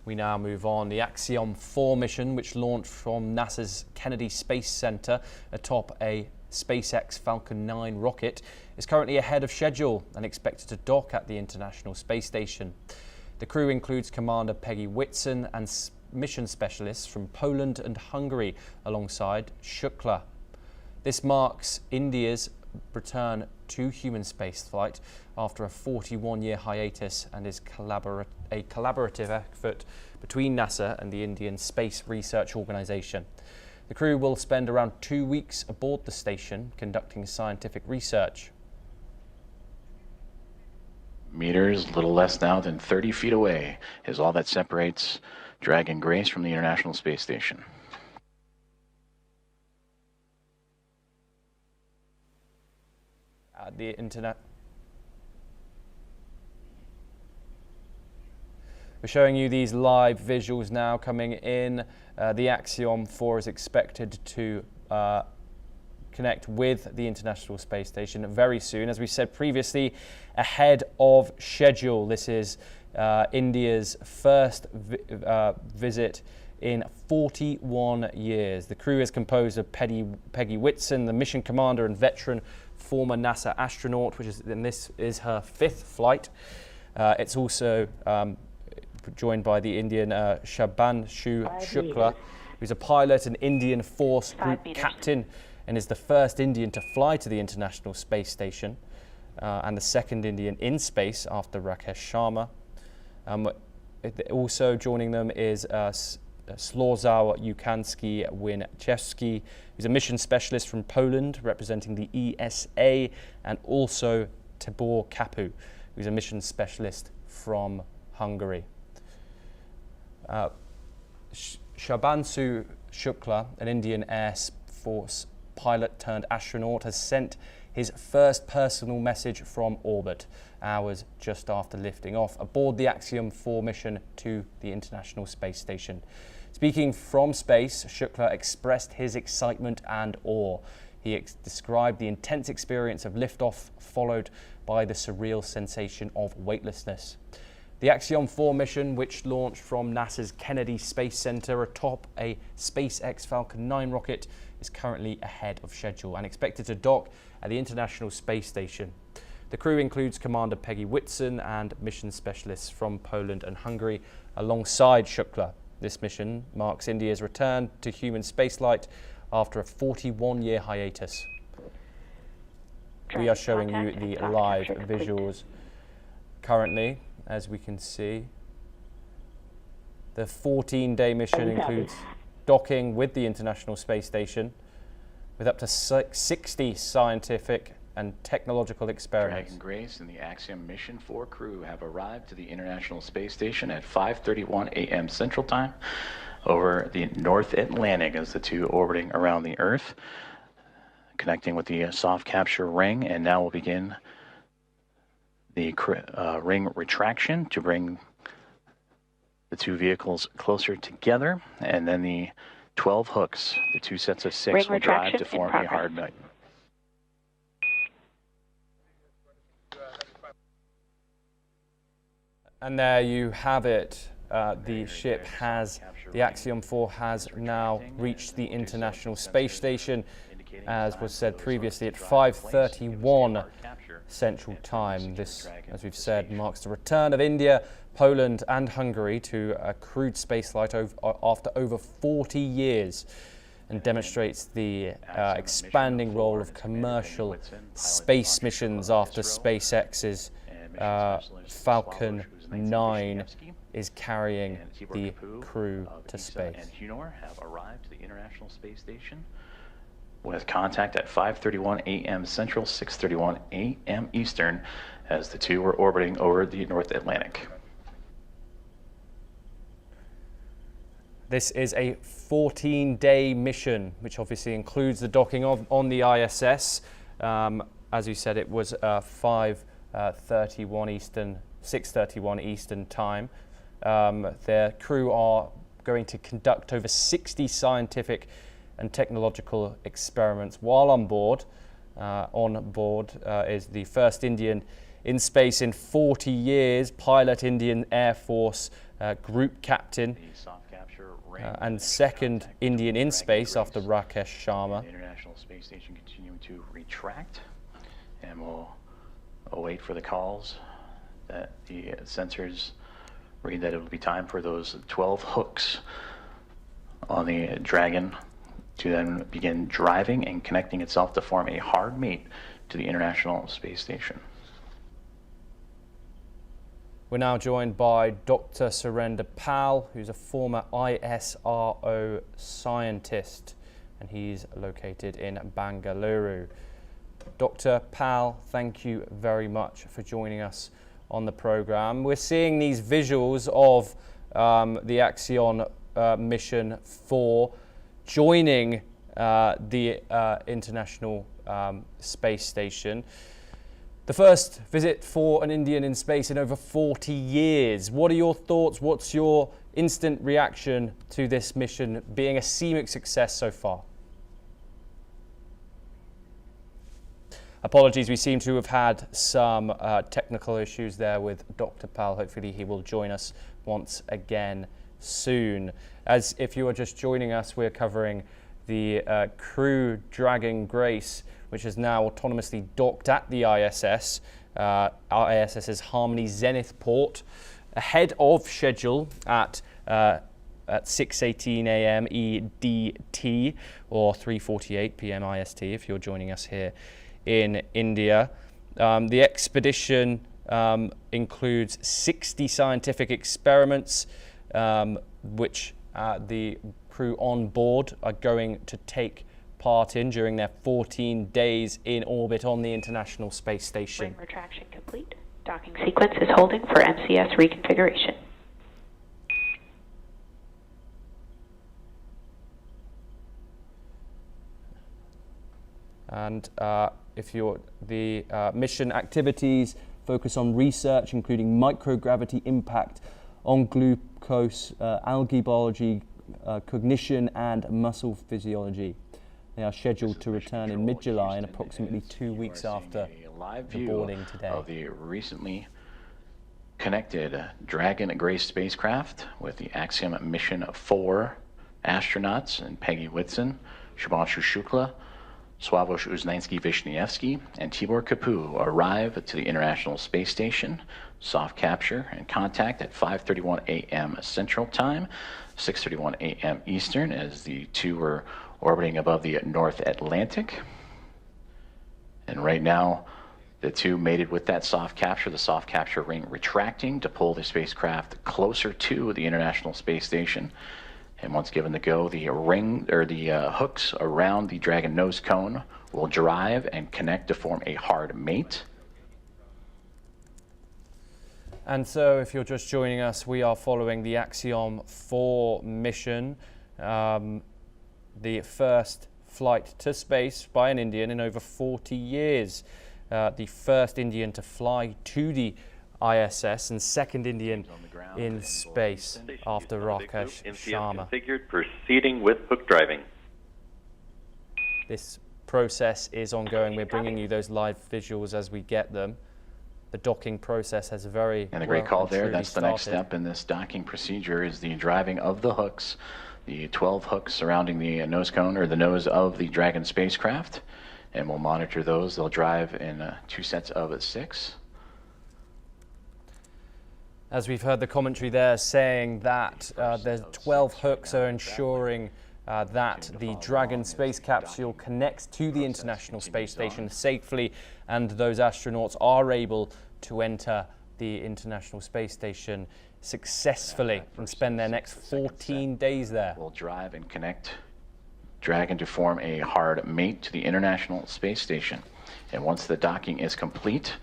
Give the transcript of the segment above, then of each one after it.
We now move on. The Axiom-4 mission, which launched from NASA's Kennedy Space Center atop a SpaceX Falcon 9 rocket, is currently ahead of schedule and expected to dock at the International Space Station. The crew includes Commander Peggy Whitson and mission specialists from Poland and Hungary, alongside Shukla. This marks India's return to human spaceflight after a 41-year hiatus and is a collaborative effort between NASA and the Indian Space Research Organisation. The crew will spend around 2 weeks aboard the station conducting scientific research. Meters, a little less now than 30 feet away, is all that separates Dragon Grace from the International Space Station. The internet. We're showing you these live visuals now coming in. The Axiom-4 is expected to connect with the International Space Station very soon. As we said previously, ahead of schedule. This is India's first visit in 41 years. The crew is composed of Peggy Whitson, the mission commander and veteran former NASA astronaut, and this is her 5th flight. It's also joined by the Indian Shubhanshu Shukla, who's a pilot and Indian Force Group captain and is the first Indian to fly to the International Space Station and the second Indian in space after Rakesh Sharma. Also joining them is Slawomir Yukański-Winchewski, who's a mission specialist from Poland representing the ESA, and also Tibor Kapu, who's a mission specialist from Hungary. Shubhanshu Shukla, an Indian Air Force pilot turned astronaut, has sent his first personal message from orbit, hours just after lifting off, aboard the Axiom-4 mission to the International Space Station. Speaking from space, Shukla expressed his excitement and awe. He described the intense experience of liftoff, followed by the surreal sensation of weightlessness. The Axiom-4 mission, which launched from NASA's Kennedy Space Center atop a SpaceX Falcon 9 rocket, is currently ahead of schedule and expected to dock at the International Space Station. The crew includes Commander Peggy Whitson and mission specialists from Poland and Hungary, alongside Shukla. This mission marks India's return to human spaceflight after a 41-year hiatus. We are showing you the live visuals currently, as we can see. The 14-day mission includes docking with the International Space Station with up to 60 scientific and technological experiments. Dragon Grace and the Axiom Mission 4 crew have arrived to the International Space Station at 5:31 a.m. Central Time over the North Atlantic, as the two orbiting around the Earth, connecting with the soft capture ring, and now we'll begin the ring retraction to bring the two vehicles closer together, and then the 12 hooks, the two sets of 6, will drive to form a hard nut. And there you have it. The ship the Axiom-4 has now reached the International Space Station, as was said previously, at 5:31 Central Time. This, as we've said, marks the return of India, Poland and Hungary to a crewed spaceflight after over 40 years, and demonstrates the expanding role of commercial space missions after SpaceX's Falcon 9 is carrying the crew to space. And Hunor have arrived to the International Space Station with contact at 5:31 a.m. Central, 6:31 a.m. Eastern, as the two were orbiting over the North Atlantic. This is a 14-day mission, which obviously includes the docking on the ISS. As you said, it was 5:31 Eastern, 6:31 Eastern time. Their crew are going to conduct over 60 scientific and technological experiments while on board. On board is the first Indian in space in 40 years, pilot, Indian Air Force Group Captain, and second Indian in space after Rakesh Sharma. The International Space Station continuing to retract, and we'll await for the calls that the sensors read that it will be time for those 12 hooks on the Dragon to then begin driving and connecting itself to form a hard mate to the International Space Station. We're now joined by Dr. Surinder Pal, who's a former ISRO scientist, and he's located in Bangalore. Dr. Pal, thank you very much for joining us on the program. We're seeing these visuals of the Axiom mission 4 joining the International Space Station. The first visit for an Indian in space in over 40 years. What are your thoughts? What's your instant reaction to this mission being a seamless success so far? Apologies, we seem to have had some technical issues there with Dr. Pal. Hopefully he will join us once again soon. As if you are just joining us, we're covering the Crew Dragon Grace, which is now autonomously docked at the ISS, ISS's Harmony Zenith port, ahead of schedule at 6:18 a.m. EDT or 3:48 p.m. IST if you're joining us here in India. The expedition includes 60 scientific experiments, which the crew on board are going to take part in during their 14 days in orbit on the International Space Station. Ring retraction complete. Docking sequence is holding for MCS reconfiguration. And the mission activities focus on research, including microgravity impact on glucose, algae biology, cognition, and muscle physiology. They are scheduled to return in mid-July and approximately 2 weeks after the boarding today. Of the recently connected Dragon Grace spacecraft with the Axiom mission 4 astronauts and Peggy Whitson, Shubhanshu Shukla, Sławosz Uznański-Wiśniewski, and Tibor Kapu arrive to the International Space Station, soft capture and contact at 5:31 a.m. Central Time, 6:31 a.m. Eastern, as the two were orbiting above the North Atlantic. And right now, the two mated with that soft capture, the soft capture ring retracting to pull the spacecraft closer to the International Space Station. And once given the go, the ring or the hooks around the Dragon nose cone will drive and connect to form a hard mate. And so if you're just joining us, we are following the Axiom-4 mission, the first flight to space by an Indian in over 40 years. The first Indian to fly to the ISS and second Indian in space after Rakesh Sharma. Configured, proceeding with hook driving. This process is ongoing. We're bringing you those live visuals as we get them. The docking process has very and a great call there. That's the next step in this docking procedure, is the driving of the hooks, the 12 hooks surrounding the nose cone or the nose of the Dragon spacecraft, and we'll monitor those. They'll drive in 2 sets of 6. As we've heard the commentary there saying that the 12 hooks are ensuring that the Dragon space capsule connects to the International Space Station safely, and those astronauts are able to enter the International Space Station successfully and spend their next 14 days there. We'll drive and connect Dragon to form a hard mate to the International Space Station. And once the docking is complete,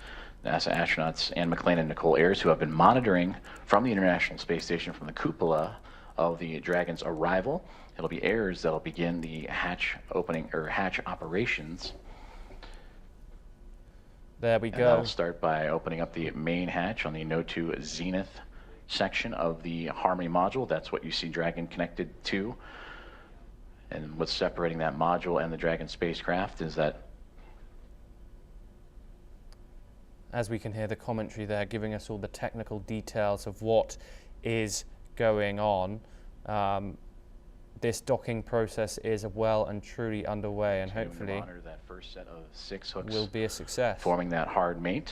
NASA astronauts Anne McClain and Nicole Ayers, who have been monitoring from the International Space Station from the cupola of the Dragon's arrival, it'll be Ayers that'll begin the hatch opening or hatch operations. There we go. That'll start by opening up the main hatch on the Node 2 Zenith section of the Harmony module. That's what you see Dragon connected to. And what's separating that module and the Dragon spacecraft is that as we can hear the commentary there, giving us all the technical details of what is going on. This docking process is well and truly underway, and hopefully that first set of 6 hooks will be a success. forming that hard mate.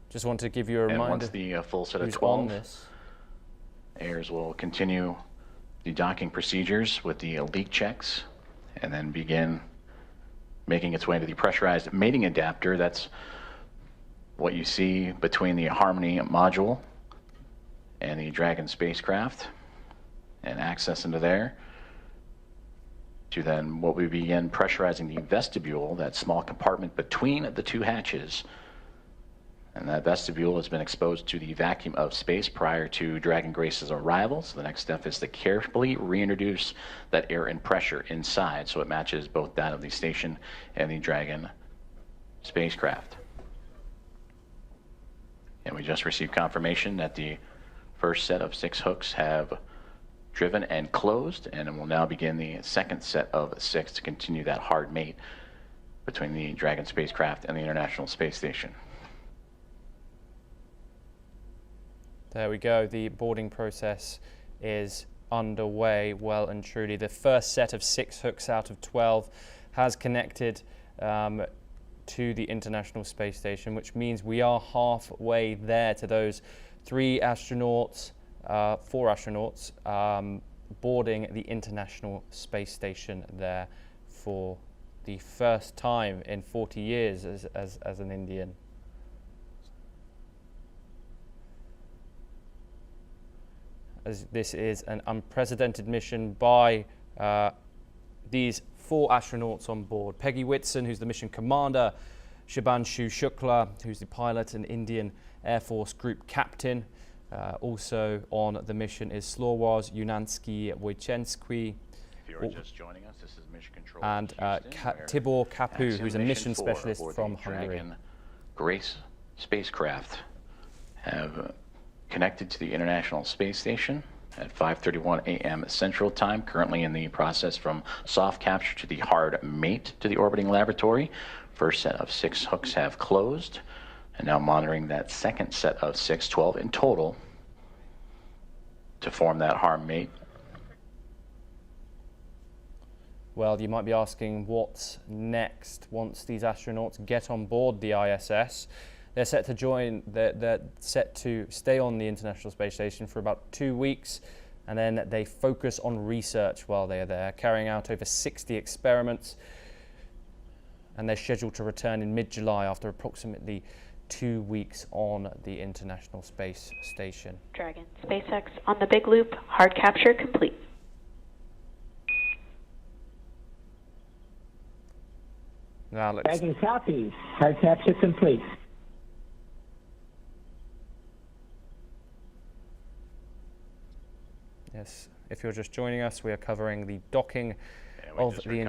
Just want to give you a And reminder once the full set of who's 12 on this. airs will continue the docking procedures with the leak checks and then begin making its way into the pressurized mating adapter. That's what you see between the Harmony module and the Dragon spacecraft, and access into there to then what we begin pressurizing the vestibule, that small compartment between the 2 hatches. And that vestibule has been exposed to the vacuum of space prior to Dragon Grace's arrival. So the next step is to carefully reintroduce that air and pressure inside so it matches both that of the station and the Dragon spacecraft. And we just received confirmation that the first set of 6 hooks have driven and closed, and we'll now begin the second set of 6 to continue that hard mate between the Dragon spacecraft and the International Space Station. There we go. The boarding process is underway well and truly. The first set of 6 hooks out of 12 has connected to the International Space Station, which means we are halfway there to those 4 astronauts boarding the International Space Station there for the first time in 40 years as an Indian. As this is an unprecedented mission by these 4 astronauts on board. Peggy Whitson, who's the mission commander, Shubhanshu Shukla, who's the pilot and Indian Air Force Group Captain. Also on the mission is Slawaz Yunansky Wojciechowski. If you are just joining us, this is Mission Control and Tibor Kapu, who's a mission specialist from Hungary. Dragon Grace spacecraft have connected to the International Space Station at 5:31 a.m. Central Time, currently in the process from soft capture to the hard mate to the orbiting laboratory. First set of 6 hooks have closed, and now monitoring that second set of 6, 12 in total, to form that hard mate. Well, you might be asking what's next once these astronauts get on board the ISS. They're set to they're set to stay on the International Space Station for about 2 weeks, and then they focus on research while they're there, carrying out over 60 experiments, and they're scheduled to return in mid-July after approximately 2 weeks on the International Space Station. Dragon SpaceX on the big loop, hard capture complete. Now let's Dragon copy, hard capture complete. Yes, if you're just joining us, we are covering the docking of the